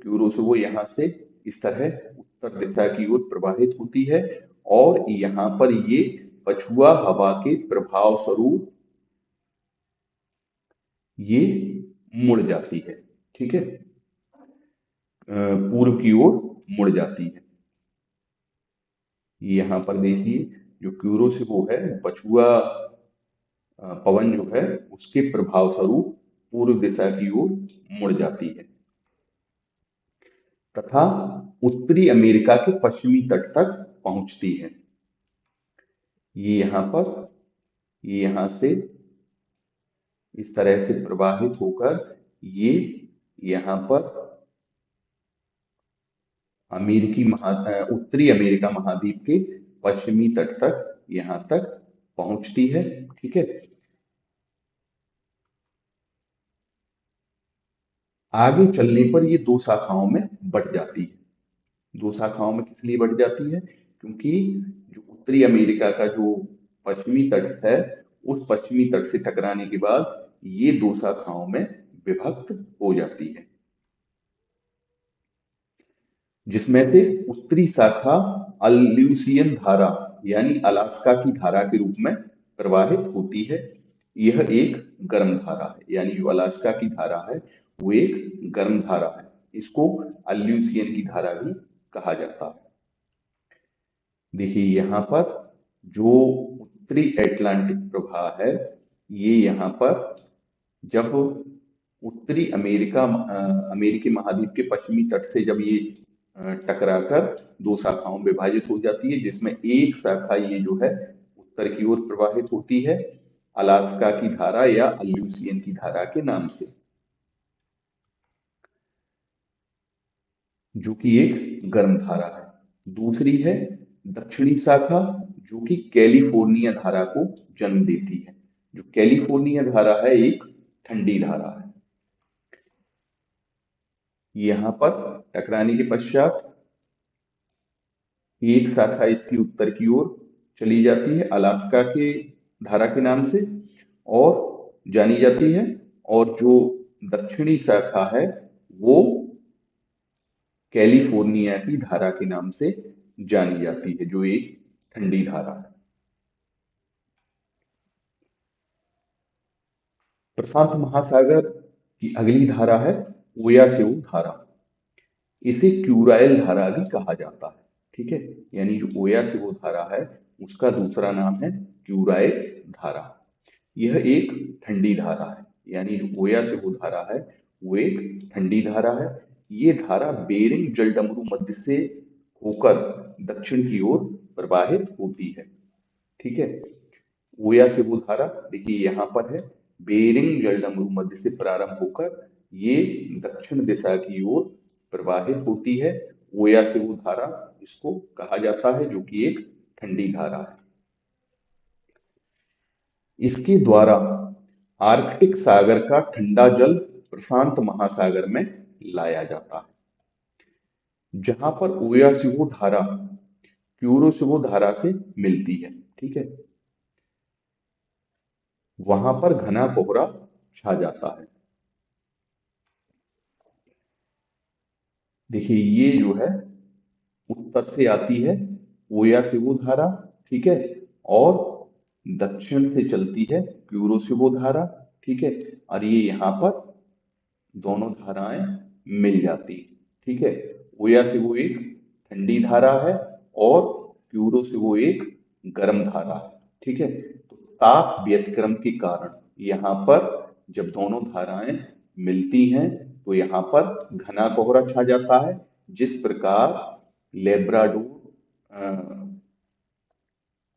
क्यूरोसिवो यहां से इस तरह उत्तर दिशा की ओर प्रवाहित होती है और यहां पर ये पछुआ हवा के प्रभाव स्वरूप ये मुड़ जाती है। ठीक है। पूर्व की ओर मुड़ जाती है। यहां पर देखिए जो क्यूरोसिवो है पछुआ पवन जो है उसके प्रभाव स्वरूप पूर्व दिशा की ओर मुड़ जाती है तथा उत्तरी अमेरिका के पश्चिमी तट तक पहुंचती है। ये यहां से इस तरह से प्रवाहित होकर ये यहां पर उत्तरी अमेरिका महाद्वीप के पश्चिमी तट तक यहां तक पहुंचती है। ठीक है। आगे चलने पर ये दो शाखाओं में बढ़ जाती है। दो शाखाओं में किस लिए बढ़ जाती है? क्योंकि जो उत्तरी अमेरिका का जो पश्चिमी तट है उस पश्चिमी तट से टकराने के बाद ये दो शाखाओं में विभक्त हो जाती है। जिसमें से उत्तरी शाखा अल्यूसियन धारा यानी अलास्का की धारा के रूप में प्रवाहित होती है। यह एक गर्म धारा है, यानी जो अलास्का की धारा है वो एक गर्म धारा है। इसको अल्यूसियन की धारा भी कहा जाता है। देखिए यहाँ पर जो उत्तरी अटलांटिक प्रवाह है, ये यहाँ पर जब उत्तरी अमेरिकी महाद्वीप के पश्चिमी तट से जब ये टकराकर दो शाखाओं में विभाजित हो जाती है, जिसमें एक शाखा ये जो है उत्तर की ओर प्रवाहित होती है अलास्का की धारा या अल्यूसियन की धारा के नाम से, जो कि एक गर्म धारा है। दूसरी है दक्षिणी शाखा, जो कि कैलिफोर्निया धारा को जन्म देती है। जो कैलिफोर्निया धारा है एक ठंडी धारा है। यहां पर टकराने के पश्चात एक शाखा इसकी उत्तर की ओर चली जाती है अलास्का के धारा के नाम से और जानी जाती है, और जो दक्षिणी शाखा है वो कैलिफोर्निया की धारा के नाम से जानी जाती है, जो एक ठंडी धारा है। प्रशांत महासागर की अगली धारा है ओयासिओ धारा। इसे क्यूराइल धारा भी कहा जाता है। ठीक है, यानी जो ओयासिओ धारा है उसका दूसरा नाम है क्यूराइल धारा। यह एक ठंडी धारा है, यानी जो ओयासिओ धारा है वो एक ठंडी धारा है। ये धारा बेरिंग जलडमरू मध्य से होकर दक्षिण की ओर प्रवाहित होती है। ठीक है, ओयासिओ धारा देखिए यहाँ पर है, बेरिंग जलडमरू मध्य से प्रारंभ होकर ये दक्षिण दिशा की ओर प्रवाहित होती है। ओयासिओ धारा इसको कहा जाता है, जो कि एक ठंडी धारा है। इसके द्वारा आर्कटिक सागर का ठंडा जल प्रशांत महासागर में लाया जाता है, जहां पर ओयासिओ धारा क्यूरोसिओ धारा से मिलती है। ठीक है, वहां पर घना कोहरा छा जाता है। देखिए ये जो है उत्तर से आती है ओयासिओ धारा, ठीक है, और दक्षिण से चलती है क्यूरोसिओ धारा। ठीक है, और ये यहाँ पर दोनों धाराएं मिल जाती। ठीक है, ओयासिओ एक ठंडी धारा है और क्यूरोसिओ एक गर्म धारा है। ठीक है, तो ताप व्यतिक्रम के कारण यहाँ पर जब दोनों धाराएं मिलती हैं तो यहाँ पर घना कोहरा छा जाता है। जिस प्रकार लेब्राडोर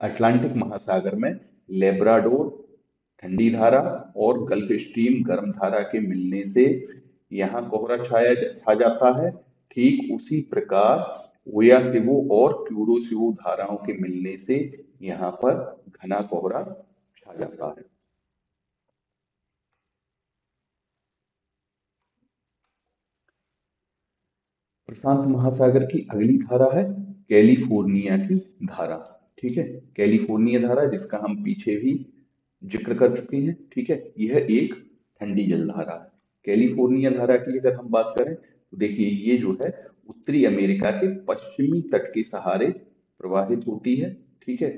अटलांटिक महासागर में लेब्राडोर ठंडी धारा और गल्फ स्ट्रीम गर्म धारा के मिलने से यहाँ कोहरा छा जाता है, ठीक उसी प्रकार ओयासिओ और क्यूरोसिओ धाराओं के मिलने से यहाँ पर घना कोहरा छा जाता है। प्रशांत महासागर की अगली धारा है कैलिफोर्निया की धारा। ठीक है, कैलिफोर्निया धारा जिसका हम पीछे भी जिक्र कर चुके हैं। ठीक है, यह एक ठंडी जलधारा है। कैलिफोर्निया धारा की अगर हम बात करें तो देखिए ये जो है उत्तरी अमेरिका के पश्चिमी तट के सहारे प्रवाहित होती है। ठीक है,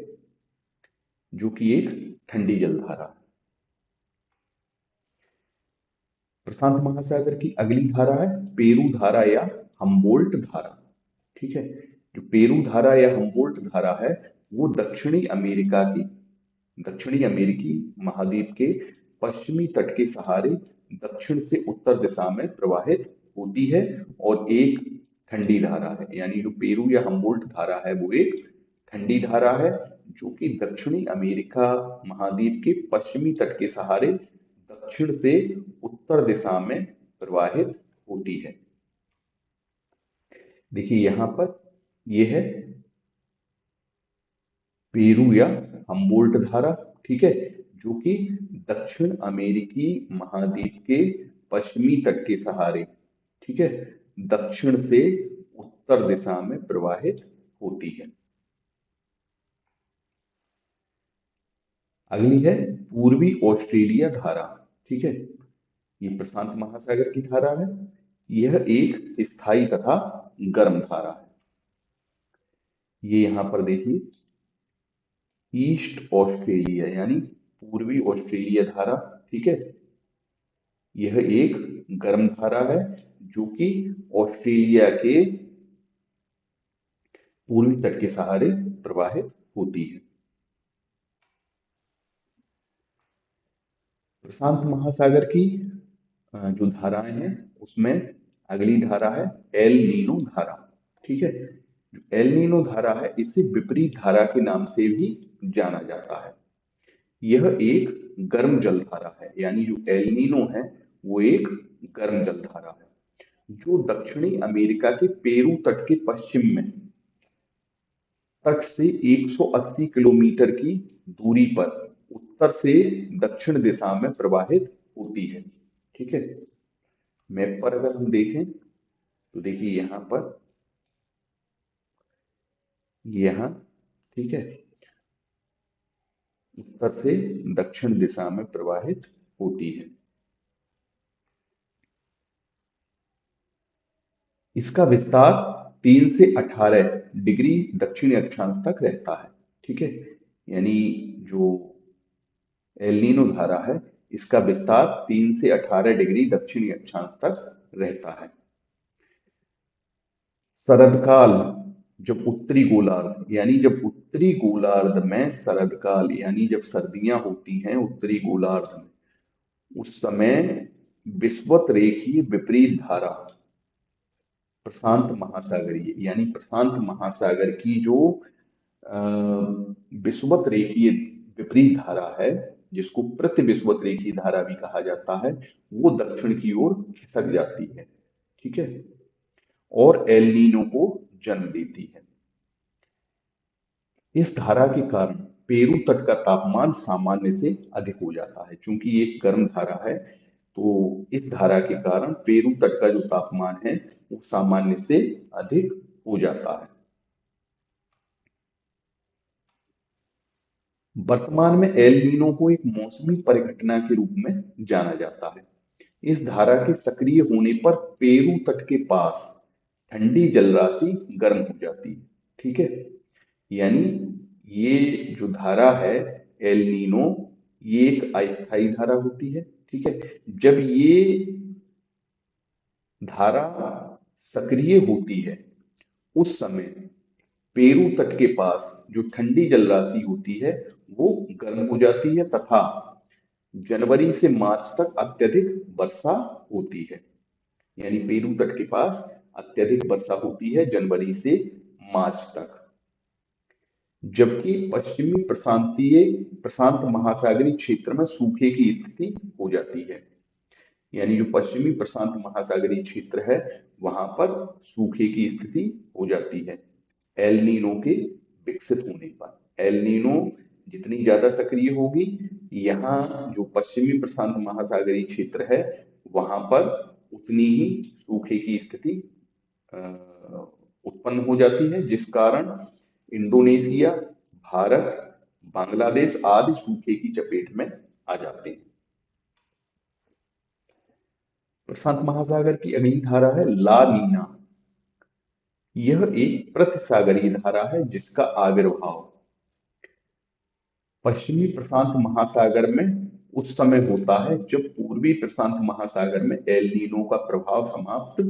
जो कि एक ठंडी जलधारा है। प्रशांत महासागर की अगली धारा है पेरू धारा या हम्बोल्ट धारा। ठीक है, जो पेरू धारा या हम्बोल्ट धारा है वो दक्षिणी अमेरिकी महाद्वीप के पश्चिमी तट के सहारे दक्षिण से उत्तर दिशा में प्रवाहित होती है और एक ठंडी धारा है। यानी जो पेरू या हम्बोल्ट धारा है वो एक ठंडी धारा है, जो कि दक्षिणी अमेरिका महाद्वीप के पश्चिमी तट के सहारे दक्षिण से उत्तर दिशा में प्रवाहित होती है। देखिए यहाँ पर यह है पेरू या हम्बोल्ट धारा। ठीक है, जो कि दक्षिण अमेरिकी महाद्वीप के पश्चिमी तट के सहारे, ठीक है, दक्षिण से उत्तर दिशा में प्रवाहित होती है। अगली है पूर्वी ऑस्ट्रेलिया धारा। ठीक है, ये प्रशांत महासागर की धारा है। यह एक स्थायी तथा गर्म धारा है। ये यहां पर देखिए ईस्ट ऑस्ट्रेलिया यानी पूर्वी ऑस्ट्रेलिया धारा, ठीक है, यह एक गर्म धारा है जो कि ऑस्ट्रेलिया के पूर्वी तट के सहारे प्रवाहित होती है। प्रशांत महासागर की जो धाराएं हैं उसमें अगली धारा है एल नीनो धारा, ठीक है। जो एल नीनो धारा है इसे विपरीत धारा के नाम से भी जाना जाता है। यह एक गर्म जल धारा है, यानी जो एल नीनो है वो एक गर्म जल धारा है जो दक्षिणी अमेरिका के पेरू तट के पश्चिम में तट से 180 किलोमीटर की दूरी पर उत्तर से दक्षिण दिशा में प्रवाहित होती है, ठीक है। मैप पर अगर हम देखें तो देखिए यहां पर, यहां, ठीक है, उत्तर से दक्षिण दिशा में प्रवाहित होती है। इसका विस्तार 3 से 18 डिग्री दक्षिणी अक्षांश तक रहता है, ठीक है। यानी जो एल नीनो धारा है इसका विस्तार 3 से 18 डिग्री दक्षिणी अक्षांश तक रहता है। शरदकाल, जब उत्तरी गोलार्ध यानी जब उत्तरी गोलार्ध में शरदकाल यानी जब सर्दियां होती हैं उत्तरी गोलार्ध में, उस समय विषुवत रेखीय विपरीत धारा प्रशांत महासागरीय यानी प्रशांत महासागर की जो विषुवत रेखीय विपरीत धारा है, जिसको प्रतिविषुवत रेखीय धारा भी कहा जाता है, वो दक्षिण की ओर खिसक जाती है, ठीक है, और एल नीनो को जन्म देती है। इस धारा के कारण पेरू तट का तापमान सामान्य से अधिक हो जाता है। चूंकि ये एक गर्म धारा है तो इस धारा के कारण पेरू तट का जो तापमान है वो सामान्य से अधिक हो जाता है। वर्तमान में एल नीनो को एक मौसमी परिघटना के रूप में जाना जाता है। इस धारा के सक्रिय होने पर पेरू तट के पास ठंडी जलराशि गर्म हो जाती है, ठीक है। यानी ये जो धारा है एल नीनो, ये एक अस्थायी धारा होती है, ठीक है। जब ये धारा सक्रिय होती है उस समय पेरू तट के पास जो ठंडी जलराशि होती है वो गर्म हो जाती है तथा जनवरी से मार्च तक अत्यधिक वर्षा होती है। यानी पेरू तट के पास अत्यधिक वर्षा होती है जनवरी से मार्च तक। जबकि पश्चिमी प्रशांत महासागरीय क्षेत्र में सूखे की स्थिति हो जाती है। यानी जो पश्चिमी प्रशांत महासागरीय क्षेत्र है वहां पर सूखे की स्थिति हो जाती है एल नीनो के विकसित होने पर। एल नीनो जितनी ज्यादा सक्रिय होगी, यहाँ जो पश्चिमी प्रशांत महासागरीय क्षेत्र है वहां पर उतनी ही सूखे की स्थिति उत्पन्न हो जाती है, जिस कारण इंडोनेशिया, भारत, बांग्लादेश आदि सूखे की चपेट में आ जाते हैं। प्रशांत महासागर की अगली धारा है ला नीना। यह एक प्रतिसागरीय धारा है जिसका आविर्भाव पश्चिमी प्रशांत महासागर में उस समय होता है जब पूर्वी प्रशांत महासागर में एल नीनो का प्रभाव समाप्त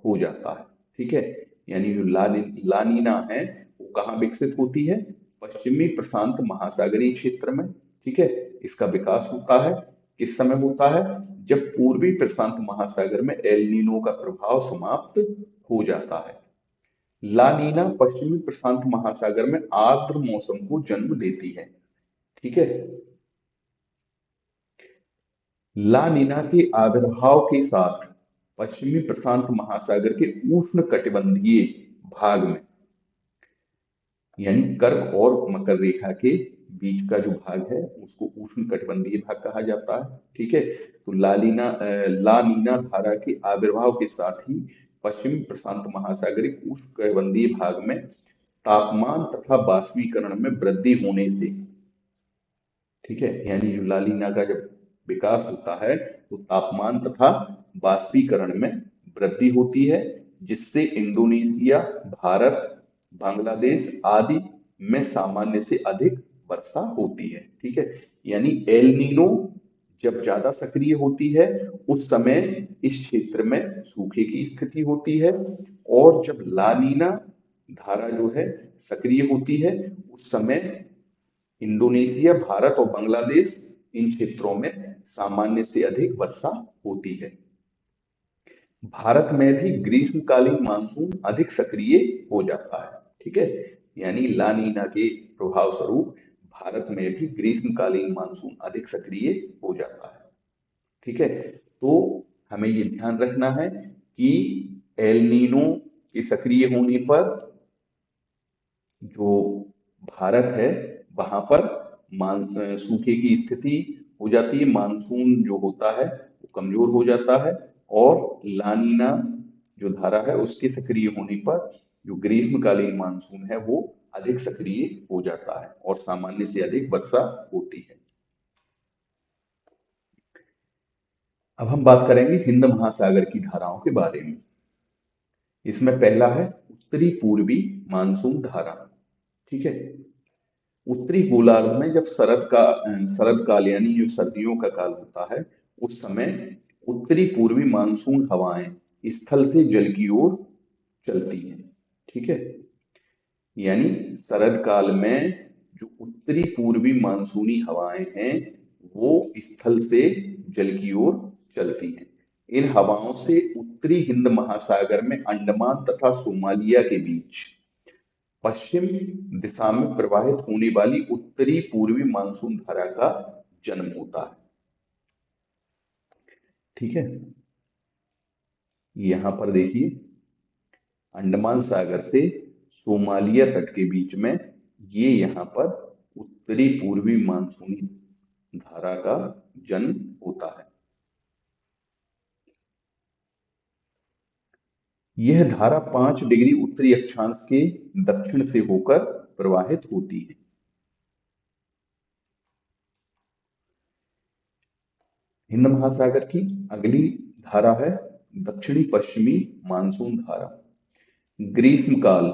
हो जाता है, ठीक है। यानी जो ला नीना है वो कहाँ विकसित होती है? पश्चिमी प्रशांत महासागरीय क्षेत्र में, ठीक है। इसका विकास होता है किस समय होता है? जब पूर्वी प्रशांत महासागर में एल नीनो का प्रभाव समाप्त हो जाता है। ला नीना पश्चिमी प्रशांत महासागर में आर्द्र मौसम को जन्म देती है, ठीक है। ला नीना के आविर्भाव के साथ पश्चिमी प्रशांत महासागर के उष्ण कटिबंधीय भाग में, यानी कर्क और मकर रेखा के बीच का जो भाग है उसको उष्ण कटिबंधीय भाग कहा जाता है, ठीक है। तो ला नीना धारा के आविर्भाव के साथ ही पश्चिमी प्रशांत महासागरीय उष्ण कटिबंधीय भाग में तापमान तथा बाष्पीकरण में वृद्धि होने से, ठीक है, यानी जो ला नीना का जब विकास होता है तो तापमान तथा बाष्पीकरण में वृद्धि होती है, जिससे इंडोनेशिया, भारत, बांग्लादेश आदि में सामान्य से अधिक वर्षा होती है। ठीक है, यानी एल नीनो जब ज्यादा सक्रिय होती है उस समय इस क्षेत्र में सूखे की स्थिति होती है, और जब ला नीना धारा जो है सक्रिय होती है उस समय इंडोनेशिया, भारत और बांग्लादेश इन क्षेत्रों में सामान्य से अधिक वर्षा होती है। भारत में भी ग्रीष्मकालीन मानसून अधिक सक्रिय हो जाता है। ठीक है, यानी ला नीना के प्रभाव स्वरूप भारत में भी ग्रीष्मकालीन मानसून अधिक सक्रिय हो जाता है। ठीक है, तो हमें ये ध्यान रखना है कि एल नीनो के सक्रिय होने पर जो भारत है वहां पर सूखे की स्थिति हो जाती है, मानसून जो होता है वो कमजोर हो जाता है, और लानीना जो धारा है उसके सक्रिय होने पर जो ग्रीष्मकालीन मानसून है वो अधिक सक्रिय हो जाता है और सामान्य से अधिक वर्षा होती है। अब हम बात करेंगे हिंद महासागर की धाराओं के बारे में। इसमें पहला है उत्तरी पूर्वी मानसून धारा। ठीक है, उत्तरी गोलार्ध में जब शरद काल यानी जो सर्दियों का काल होता है उस समय उत्तरी पूर्वी मानसून हवाएं स्थल से जल की ओर चलती हैं। ठीक है, यानी शरद काल में जो उत्तरी पूर्वी मानसूनी हवाएं हैं वो स्थल से जल की ओर चलती हैं। इन हवाओं से उत्तरी हिंद महासागर में अंडमान तथा सोमालिया के बीच पश्चिम दिशा में प्रवाहित होने वाली उत्तरी पूर्वी मानसून धारा का जन्म होता है। ठीक है, यहां पर देखिए अंडमान सागर से सोमालिया तट के बीच में ये यहां पर उत्तरी पूर्वी मानसूनी धारा का जन्म होता है। यह धारा 5 डिग्री उत्तरी अक्षांश के दक्षिण से होकर प्रवाहित होती है। हिंद महासागर की अगली धारा है दक्षिणी पश्चिमी मानसून धारा। ग्रीष्मकाल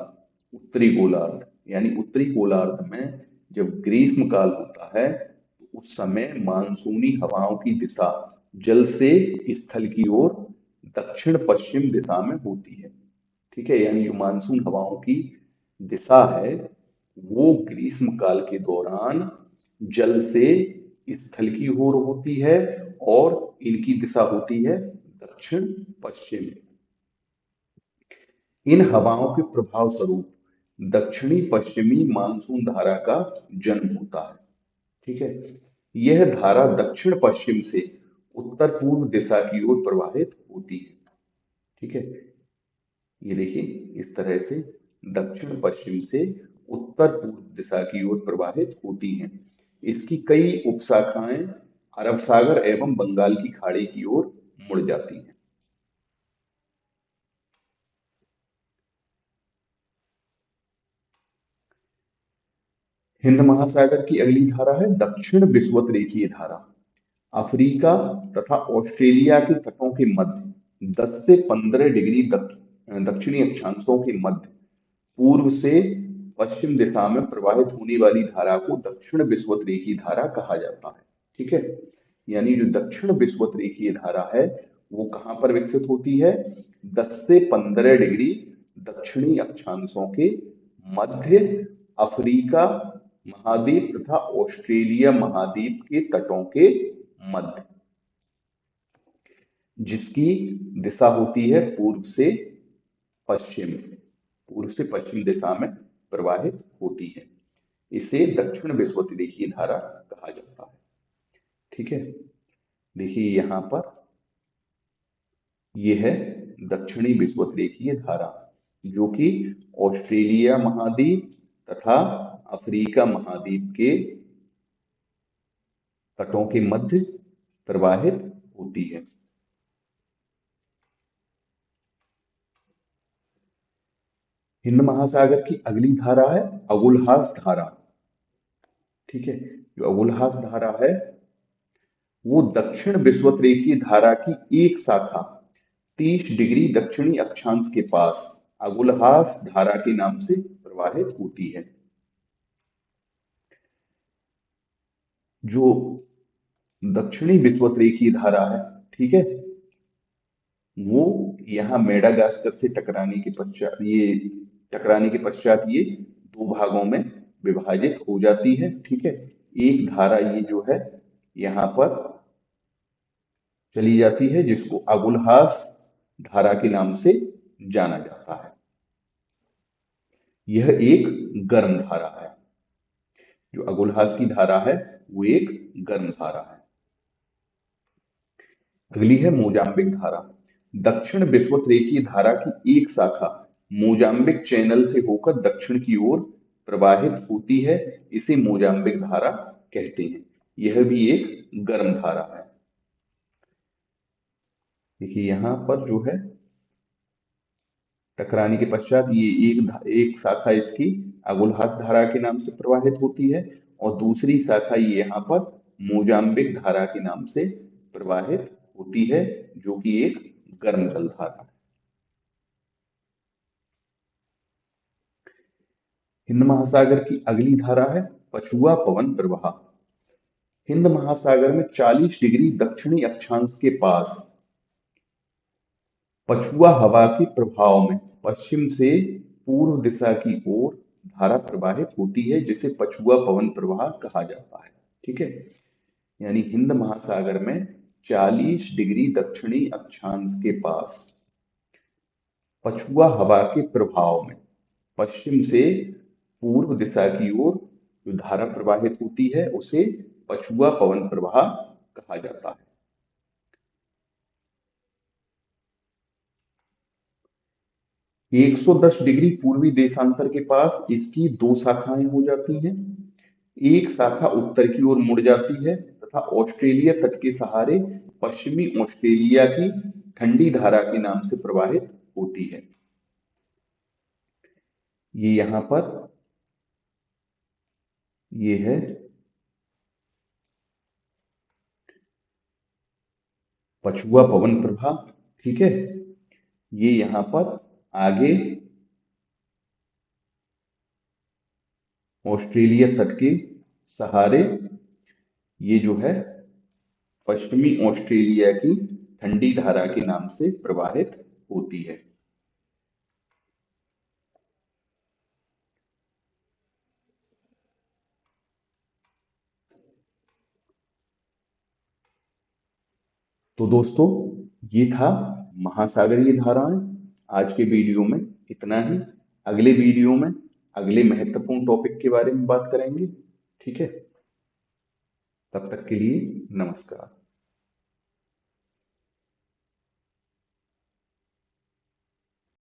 उत्तरी गोलार्ध यानी उत्तरी गोलार्ध में जब ग्रीष्मकाल होता है तो उस समय मानसूनी हवाओं की दिशा जल से स्थल की ओर दक्षिण पश्चिम दिशा में होती है। ठीक है, यानी जो मानसून हवाओं की दिशा है वो ग्रीष्मकाल के दौरान जल से स्थल की ओर होती है और इनकी दिशा होती है दक्षिण पश्चिम। इन हवाओं के प्रभाव स्वरूप दक्षिणी पश्चिमी मानसून धारा का जन्म होता है। ठीक है, यह धारा दक्षिण पश्चिम से उत्तर पूर्व दिशा की ओर प्रवाहित होती है। ठीक है, ये देखिए इस तरह से दक्षिण पश्चिम से उत्तर पूर्व दिशा की ओर प्रवाहित होती हैं। इसकी कई उपशाखाएं अरब सागर एवं बंगाल की खाड़ी की ओर मुड़ जाती हैं। हिंद महासागर की अगली धारा है दक्षिण विषुवत रेखीय धारा। अफ्रीका तथा ऑस्ट्रेलिया के तटों के मध्य 10 से 15 डिग्री दक्षिणी अक्षांशों के मध्य पूर्व से पश्चिम दिशा में प्रवाहित होने वाली धारा को दक्षिण विषुवत रेखीय धारा कहा जाता है। ठीक है, यानी जो दक्षिण विषुवत रेखीय धारा है वो कहां पर विकसित होती है? 10 से 15 डिग्री दक्षिणी अक्षांशों के मध्य अफ्रीका महाद्वीप तथा ऑस्ट्रेलिया महाद्वीप के तटों के मध्य, जिसकी दिशा होती है पूर्व से पश्चिम दिशा में प्रवाहित होती है। इसे दक्षिण विषुवत रेखीय धारा कहा जाता है। ठीक है, देखिए यहां पर यह है दक्षिणी विषुवत रेखीय धारा जो कि ऑस्ट्रेलिया महाद्वीप तथा अफ्रीका महाद्वीप के तटों के मध्य प्रवाहित होती है। हिंद महासागर की अगली धारा है अगुलहास धारा। ठीक है, जो अगुलहास धारा है वो दक्षिण विषुवत रेखीय धारा की एक शाखा 30 डिग्री दक्षिणी अक्षांश के पास अगुलहास धारा के नाम से प्रवाहित होती है। जो दक्षिणी विषुवत-रेखीय धारा है, ठीक है, वो यहाँ मेडागास्कर से टकराने के पश्चात ये दो भागों में विभाजित हो जाती है, ठीक है। एक धारा ये जो है यहाँ पर चली जाती है, जिसको अगुलहास धारा के नाम से जाना जाता है। यह एक गर्म धारा है। जो अगुलहास की धारा है वो एक गर्म धारा है। अगली है मोजाम्बिक धारा। दक्षिण विषुवत-रेखीय धारा की एक शाखा मोजाम्बिक चैनल से होकर दक्षिण की ओर प्रवाहित होती है, इसे मोजाम्बिक धारा कहते हैं। यह भी एक गर्म धारा है। देखिए यहाँ पर जो है टकराने के पश्चात ये एक शाखा इसकी अगुलहास धारा के नाम से प्रवाहित होती है और दूसरी शाखा ये यहाँ पर मोजाम्बिक धारा के नाम से प्रवाहित होती है, जो कि एक गर्म जल धारा है। हिंद महासागर की अगली धारा है पछुआ पवन प्रवाह। हिंद महासागर में 40 डिग्री दक्षिणी अक्षांश के पास पछुआ हवा के प्रभाव में पश्चिम से पूर्व दिशा की ओर धारा प्रवाहित होती है, जिसे पछुआ पवन प्रवाह कहा जाता है, ठीक है। यानी हिंद महासागर में 40 डिग्री दक्षिणी अक्षांश के पास पछुआ हवा के प्रभाव में पश्चिम से पूर्व दिशा की ओर जो धारा प्रवाहित होती है उसे पछुआ पवन प्रवाह कहा जाता है। एक 110 डिग्री पूर्वी देशांतर के पास इसकी दो शाखाएं हो जाती हैं। एक शाखा उत्तर की ओर मुड़ जाती है तथा ऑस्ट्रेलिया तट के सहारे पश्चिमी ऑस्ट्रेलिया की ठंडी धारा के नाम से प्रवाहित होती है। ये यहां पर ये है पछुआ पवन प्रवाह, ठीक है। ये यहां पर आगे ऑस्ट्रेलिया तट के सहारे ये जो है पश्चिमी ऑस्ट्रेलिया की ठंडी धारा के नाम से प्रवाहित होती है। तो दोस्तों ये था महासागरीय धाराएं। आज के वीडियो में इतना ही। अगले वीडियो में अगले महत्वपूर्ण टॉपिक के बारे में बात करेंगे, ठीक है। तब तक के लिए नमस्कार।